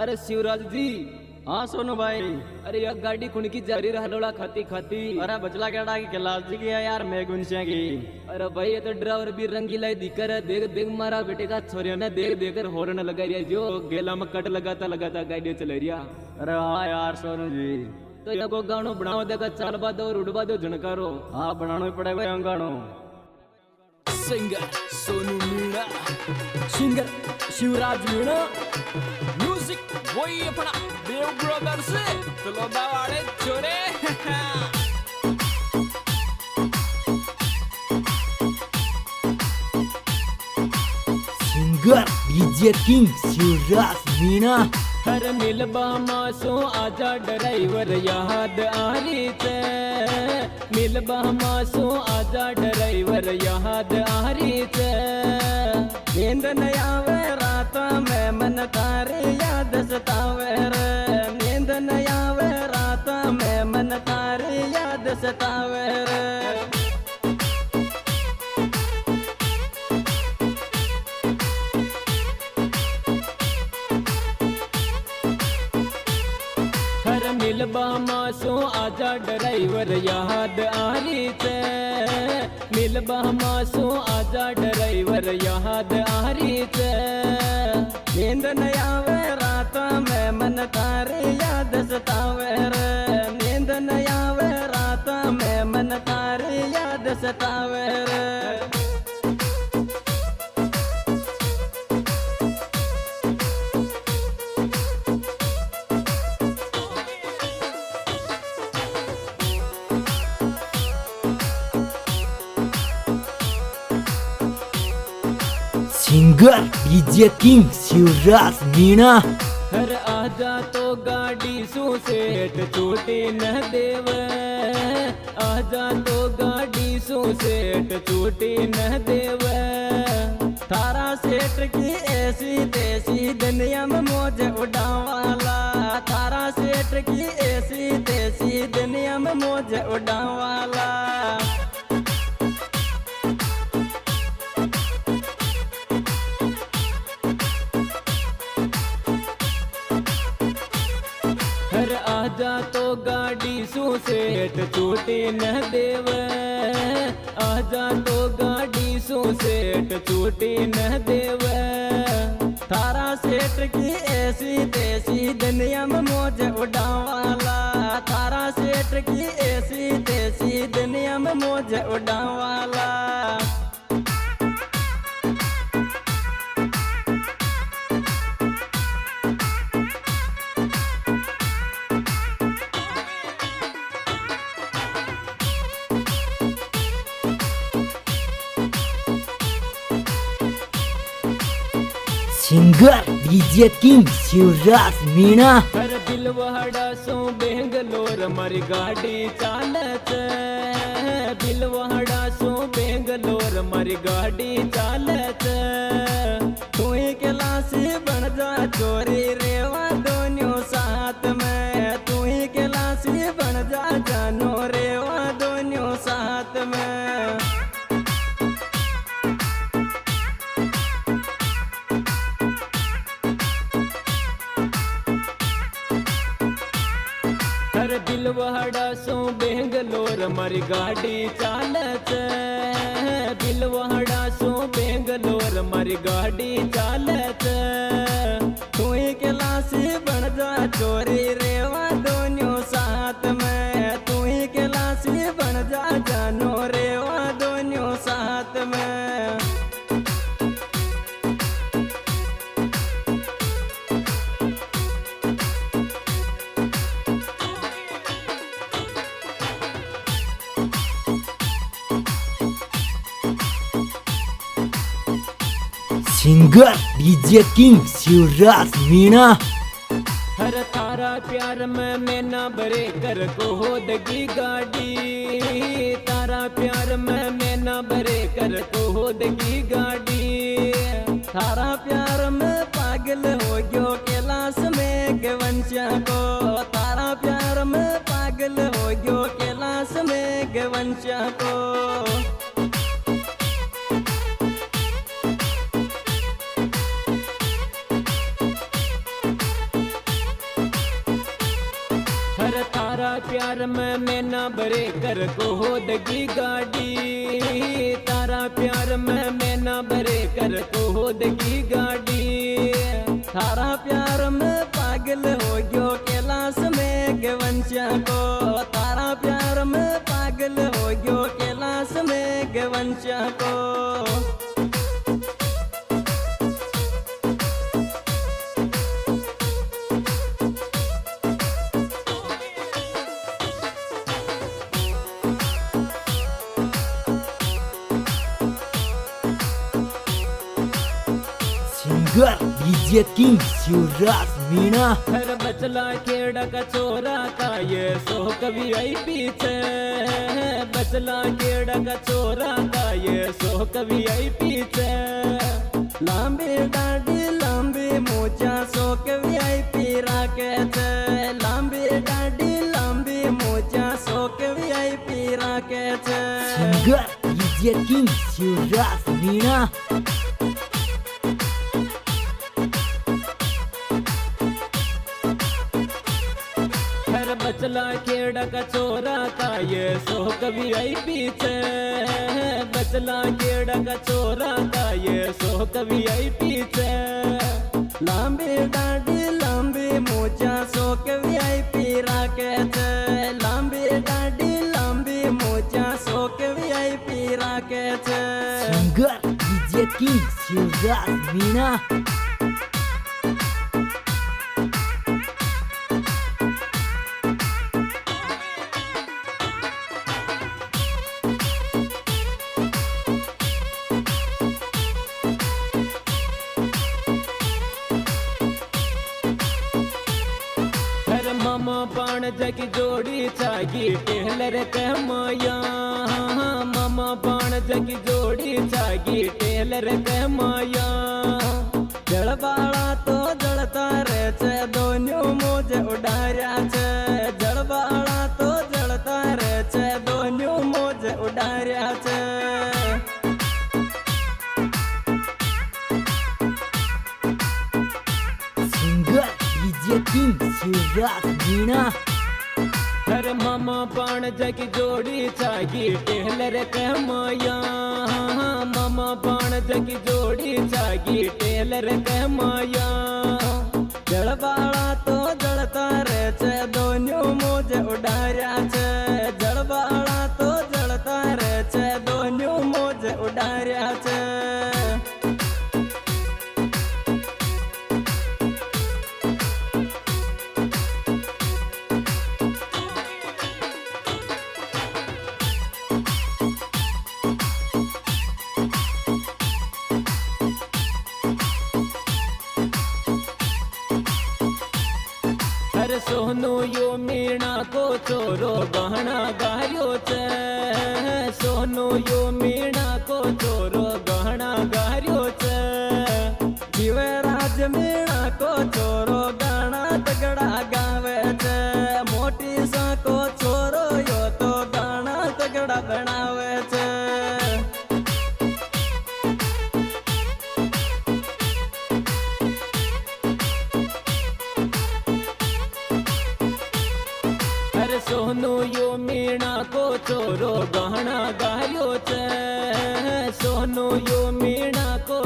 अरे शिवराज जी। हाँ सोनू भाई। अरे यार गाड़ी खुण की जा रही हलोड़ा खाती खाती। अरे बचला केड़ा की क्लास जी की है यार मैं गुनसिया की। अरे भाई ये तो ड्राइवर भी रंगीला दिखकर है। देख देख मारा बेटे का छोरिया ने देख देख कर हॉर्न लगा रिया जो गेला में कट लगाता लगाता गाड़ी चला रिया। अरे हाँ यार सोनू जी। तो यहाँ को गानो बनाओ देखा चाल दो रुडबा दो झनकारो। हाँ बनाना ही पड़ेगा यहाँ गानो। Singer Sonu Meena, singer Shivraj Meena, music वही अपना देव ब्रदर्स तलोदा वाले छोरे। Singer DJ king Shivraj Meena. हर मिलबा मासो आजा ड्राइवर याद आ रही थे। मिलबा मासो आजा ड्राइवर याद आ रही थे। नींद न आवे रात में मन तारे याद सतावे रे। नींद न आवे रात में मन तारे याद सतावे रे। मिलबा मासो आजा ड्राइवर याद आ रही थे। मिलबा मासो आजा ड्राइवर याद आ रही थे। नींद न आवे रात में मन तारे याद सतावे रे। नींद न आवे रात में मन तारे याद सतावे रे। Singer DJ king Shivraj Meena. हर आजा तो गाड़ी सु सेठ छूटी न देव। आजा तो गाड़ी सु सेठ छूटी न देव। थारा सेठ की ऐसी तेसी दुनिया में मौज उड़ावाला। थारा सेठ की ऐसी तेसी दुनिया में मौज उड़ावाला। आजा तो गाड़ी सु सेठ छूटी न देव। आजा तो गाड़ी सु सेठ छूटी न देव। थारा सेठ की ऐसी तेसी दुनिया में मौज उड़ावाला। थारा सेठ की ऐसी तेसी दुनिया में मौज उड़ावाला। Singer DJ king Shivraj Meena. हर दिल वहाड़ा सो बेंगलोर मारी गाड़ी चालत। दिल वहाड़ा सो बेंगलोर मारी गाड़ी चालत। तू ही क्लासी बन जा चोरी रेवा दोनों साथ में। तू ही क्लासी बन जा जानो रेवा दोनों साथ में। दिल वहाड़ा सो बेंगलोर मारी गाड़ी चालत। दिल वहाड़ा सो बेंगलोर मारी गाड़ी चालत। तू ही क्लासी बन जा चोरी रेवा दोनों साथ में। तू ही क्लासी बन जा जानो रेवा दोनों साथ में। Singer DJ king Shivraj Meena. हर थारा प्यार में मैं ना भरे कर को होदगी गाड़ी। तारा प्यार में मैं ना भरे कर को होदगी गाड़ी। थारा प्यार में पागल हो गयो कैलाश में गवंशा को। तारा प्यार में पागल हो गयो कैलाश में गवंशा को। तारा प्यार में मैं ना भरे कर को हो दगी गाड़ी, तारा प्यार में मैं ना भरे कर को हो दगी गाड़ी। थारा प्यार में पागल हो गयो कैलाश में गवंशा को, तारा प्यार में पागल हो गयो कैलाश में गवंशा को। Singer DJ king Shivraj Meena. हर बचला खेड़ा का छोरा का ये सो कभी आई पीछे, बचला खेड़ा का छोरा का ये सो कभी आई पीछे। लांबी डाडी लांबी मोचा सो कभी आई पीरा के थे, लांबी डाडी लांबी मोचा सो कभी आई पीरा के थे। Singer DJ king Shivraj Meena. बचला खेड़ा का छोरा का ये सो कभी आई पीछे, बचला खेड़ा का छोरा का ये सो कभी आई पीछे। लांबी डाडी लांबी मोचा सो कभी आई पीरा के थे, लांबी डाडी लांबी मोचा सो कभी आई पीरा के थे। Singer DJ king Shivraj Meena. मामा बाण जगी जोड़ी छागी टेलर कह माया, मामा बाण जगी जोड़ी छागी टेलर कह माया। जड़बाड़ा तो जड़ता रे छे दोन्यों मोज उड़ार्या छे, जड़बाड़ा तो जड़ता रे छे दोन्यों मोज उड़ार्या छे। Singer DJ king Shivraj Meena. हर मामा बाण जगी जोड़ी छागी टेलर कह माया, मामा बाण जगी जोड़ी छागी टेलर कह माया। जड़बाड़ा तो जड़ता रे छे दोन्यों मोज उड़ार्या छे, जड़बाड़ा तो जड़ता रे छे दोन्यों मोज उड़ार्या छे। हर सोनू यो मीणा को चोरो गहना गायो छे, सोनू यो मीणा को चोरो गहना गायो छे। जीवराज मीणा को चोरो गाना तगड़ा गावे छे, मोटी सा को चोरो यो तो गाना तगड़ा बनावे छे। सोनू यो मीणा को चोरो गहना गायो छे, सोनू यो मीणा को